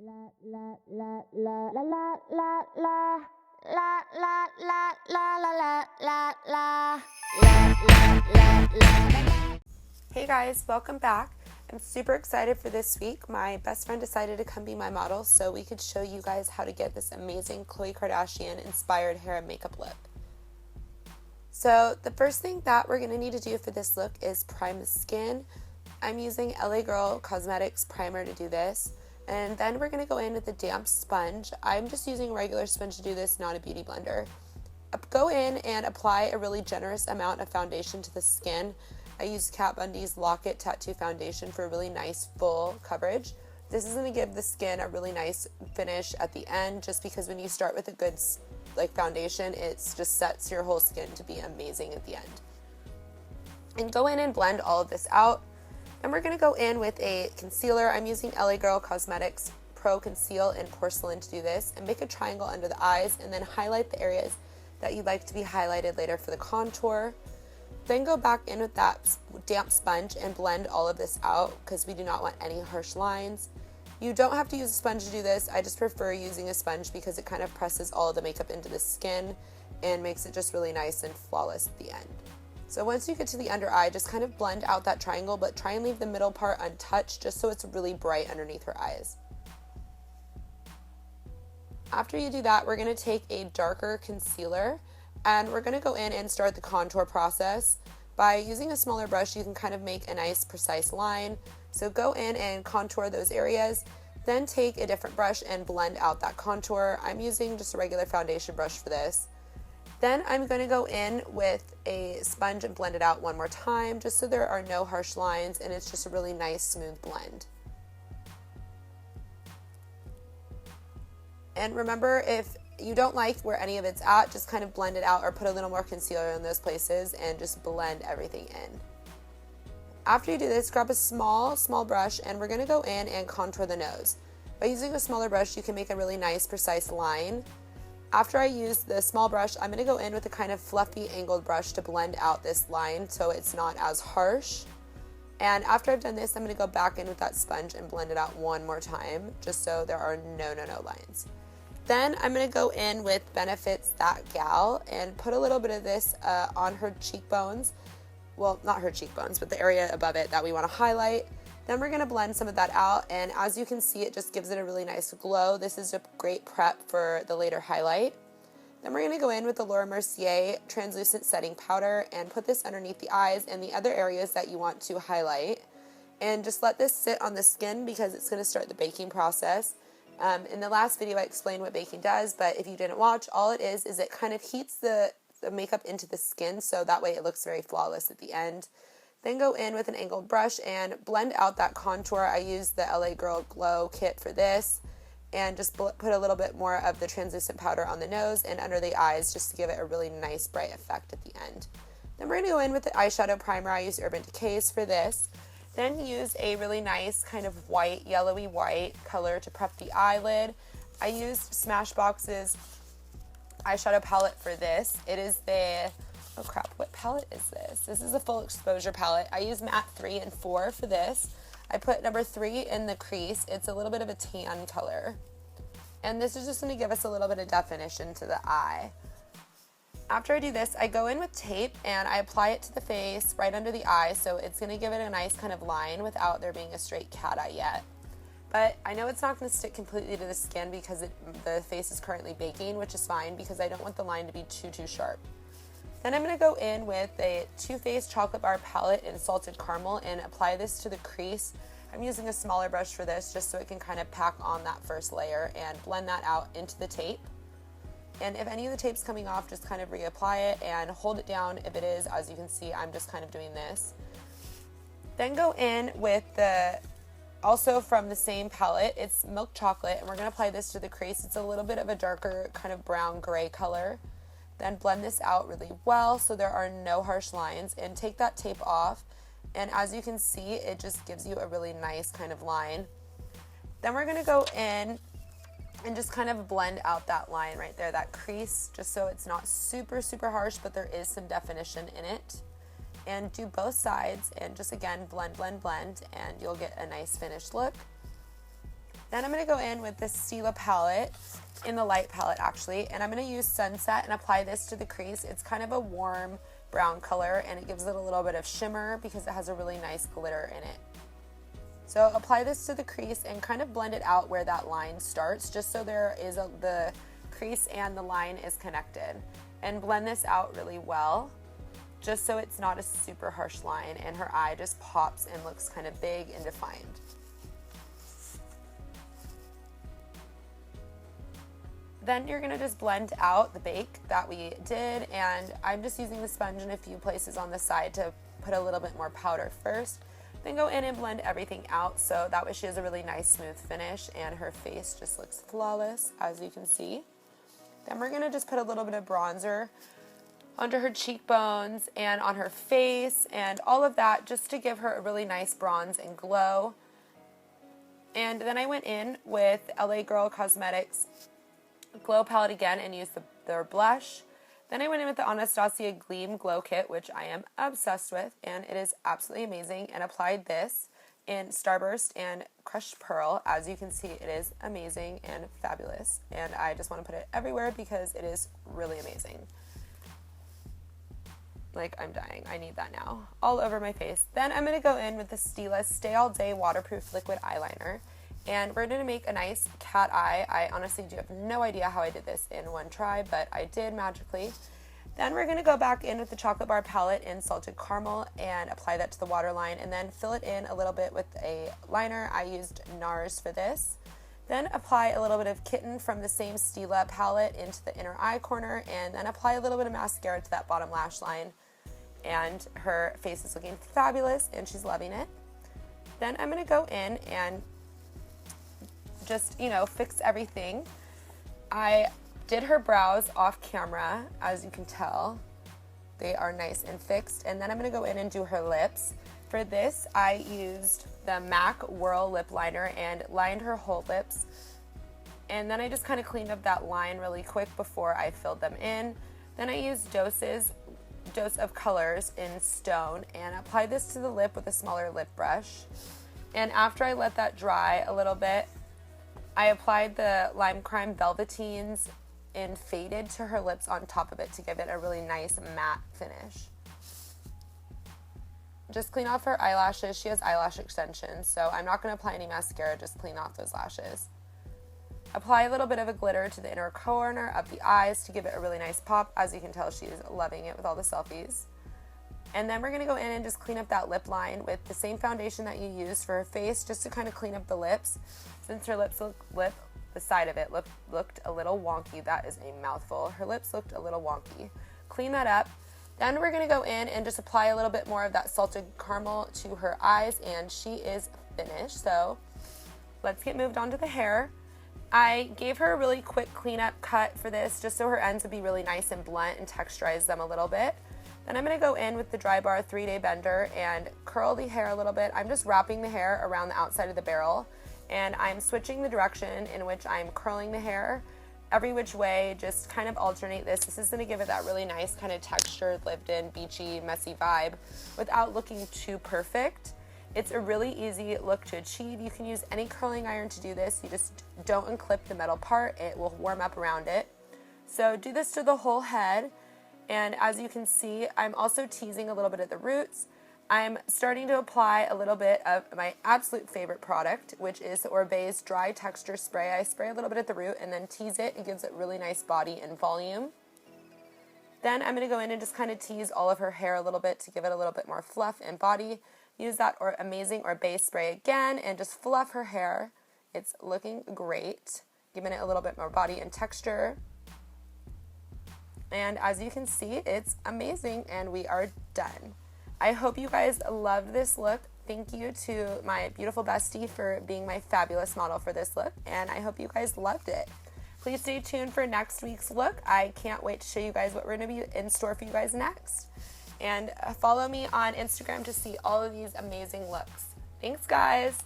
Hey guys, welcome back. I'm super excited for this week. My best friend decided to come be my model so we could show you guys how to get this amazing Khloe Kardashian inspired hair and makeup look. So the first thing that we're going to need to do for this look is prime the skin. I'm using LA Girl Cosmetics primer to do this. And then we're going to go in with a damp sponge. I'm just using a regular sponge to do this, not a beauty blender. Go in and apply a really generous amount of foundation to the skin. I use Kat Von D's Lock It Tattoo Foundation for a really nice full coverage. This is going to give the skin a really nice finish at the end, just because when you start with a good foundation, it just sets your whole skin to be amazing at the end. And go in and blend all of this out. And we're going to go in with a concealer. I'm using LA Girl Cosmetics Pro Conceal in Porcelain to do this, and make a triangle under the eyes and then highlight the areas that you'd like to be highlighted later for the contour. Then go back in with that damp sponge and blend all of this out because we do not want any harsh lines. You don't have to use a sponge to do this. I just prefer using a sponge because it kind of presses all of the makeup into the skin and makes it just really nice and flawless at the end. So once you get to the under eye, just kind of blend out that triangle, but try and leave the middle part untouched just so it's really bright underneath her eyes. After you do that, we're going to take a darker concealer and we're going to go in and start the contour process. By using a smaller brush, you can kind of make a nice precise line. So go in and contour those areas, then take a different brush and blend out that contour. I'm using just a regular foundation brush for this. Then I'm going to go in with a sponge and blend it out one more time, just so there are no harsh lines and it's just a really nice smooth blend. And remember, if you don't like where any of it's at, just kind of blend it out or put a little more concealer in those places and just blend everything in. After you do this, grab a small brush and we're going to go in and contour the nose. By using a smaller brush, you can make a really nice precise line. After I use the small brush, I'm going to go in with a kind of fluffy angled brush to blend out this line so it's not as harsh. And after I've done this, I'm going to go back in with that sponge and blend it out one more time just so there are no lines. Then I'm going to go in with Benefits That Gal and put a little bit of this on her cheekbones. Well, not her cheekbones, but the area above it that we want to highlight. Then we're going to blend some of that out, and as you can see, it just gives it a really nice glow. This is a great prep for the later highlight. Then we're going to go in with the Mercier Translucent Setting Powder and put this underneath the eyes and the other areas that you want to highlight. And just let this sit on the skin because it's going to start the baking process. In the last video, I explained what baking does, but if you didn't watch, all it is it kind of heats the makeup into the skin, so that way it looks very flawless at the end. Then go in with an angled brush and blend out that contour. I used the LA Girl Glow kit for this, and just put a little bit more of the translucent powder on the nose and under the eyes just to give it a really nice bright effect at the end. Then we're going to go in with the eyeshadow primer. I use Urban Decay's for this. Then use a really nice kind of white, yellowy white color to prep the eyelid. I used Smashbox's eyeshadow palette for this. It is the, oh crap, what palette is this? This is a full exposure palette. I use matte 3 and 4 for this. I put number 3 in the crease. It's a little bit of a tan color. And this is just going to give us a little bit of definition to the eye. After I do this, I go in with tape and I apply it to the face right under the eye, so it's going to give it a nice kind of line without there being a straight cat eye yet. But I know it's not going to stick completely to the skin because the face is currently baking, which is fine because I don't want the line to be too sharp. Then I'm going to go in with a Too Faced Chocolate Bar Palette in Salted Caramel and apply this to the crease. I'm using a smaller brush for this just so it can kind of pack on that first layer and blend that out into the tape. And if any of the tape's coming off, just kind of reapply it and hold it down if it is. As you can see, I'm just kind of doing this. Then go in with also from the same palette, it's Milk Chocolate, and we're going to apply this to the crease. It's a little bit of a darker kind of brown gray color. Then blend this out really well so there are no harsh lines, and take that tape off. And as you can see, it just gives you a really nice kind of line. Then we're going to go in and just kind of blend out that line right there, that crease, just so it's not super harsh, but there is some definition in it. And do both sides and just again blend, and you'll get a nice finished look. Then I'm going to go in with the Stila palette, in the light palette actually, and I'm going to use Sunset and apply this to the crease. It's kind of a warm brown color and it gives it a little bit of shimmer because it has a really nice glitter in it. So apply this to the crease and kind of blend it out where that line starts, just so there is the crease and the line is connected. And blend this out really well, just so it's not a super harsh line and her eye just pops and looks kind of big and defined. Then you're going to just blend out the bake that we did, and I'm just using the sponge in a few places on the side to put a little bit more powder first. Then go in and blend everything out so that way she has a really nice smooth finish and her face just looks flawless, as you can see. Then we're going to just put a little bit of bronzer under her cheekbones and on her face and all of that, just to give her a really nice bronze and glow. And then I went in with LA Girl Cosmetics Glow Palette again and used their blush. Then I went in with the Anastasia Gleam Glow Kit, which I am obsessed with, and it is absolutely amazing, and applied this in Starburst and Crushed Pearl. As you can see, it is amazing and fabulous, and I just want to put it everywhere because it is really amazing. Like, I'm dying. I need that now. All over my face. Then I'm going to go in with the Stila Stay All Day Waterproof Liquid Eyeliner. And we're going to make a nice cat eye. I honestly do have no idea how I did this in one try, but I did magically. Then we're going to go back in with the Chocolate Bar palette in Salted Caramel and apply that to the waterline and then fill it in a little bit with a liner. I used NARS for this. Then apply a little bit of Kitten from the same Stila palette into the inner eye corner and then apply a little bit of mascara to that bottom lash line. And her face is looking fabulous and she's loving it. Then I'm going to go in and just, fix everything. I did her brows off camera, as you can tell. They are nice and fixed. And then I'm going to go in and do her lips. For this, I used the MAC Whirl Lip Liner and lined her whole lips. And then I just kind of cleaned up that line really quick before I filled them in. Then I used Dose of Colors in Stone and applied this to the lip with a smaller lip brush. And after I let that dry a little bit, I applied the Lime Crime Velveteens in Faded to her lips on top of it to give it a really nice matte finish. Just clean off her eyelashes. She has eyelash extensions, so I'm not going to apply any mascara, just clean off those lashes. Apply a little bit of a glitter to the inner corner of the eyes to give it a really nice pop. As you can tell, she's loving it with all the selfies. And then we're going to go in and just clean up that lip line with the same foundation that you used for her face, just to kind of clean up the lips. Since her the side of it looked a little wonky. That is a mouthful. Her lips looked a little wonky. Clean that up. Then we're going to go in and just apply a little bit more of that Salted Caramel to her eyes, and she is finished. So let's get moved on to the hair. I gave her a really quick cleanup cut for this, just so her ends would be really nice and blunt and texturize them a little bit. Then I'm going to go in with the Dry Bar 3-Day Bender and curl the hair a little bit. I'm just wrapping the hair around the outside of the barrel, and I'm switching the direction in which I'm curling the hair every which way. Just kind of alternate this. This is going to give it that really nice kind of textured, lived-in, beachy, messy vibe without looking too perfect. It's a really easy look to achieve. You can use any curling iron to do this. You just don't unclip the metal part. It will warm up around it. So do this to the whole head. And as you can see, I'm also teasing a little bit at the roots. I'm starting to apply a little bit of my absolute favorite product, which is the Orbai's Dry Texture Spray. I spray a little bit at the root and then tease it. It gives it really nice body and volume. Then I'm going to go in and just kind of tease all of her hair a little bit to give it a little bit more fluff and body. Use that amazing Orbais spray again and just fluff her hair. It's looking great, giving it a little bit more body and texture. And as you can see, it's amazing and we are done. I hope you guys loved this look. Thank you to my beautiful bestie for being my fabulous model for this look, and I hope you guys loved it. Please stay tuned for next week's look. I can't wait to show you guys what we're going to be in store for you guys next. And follow me on Instagram to see all of these amazing looks. Thanks, guys.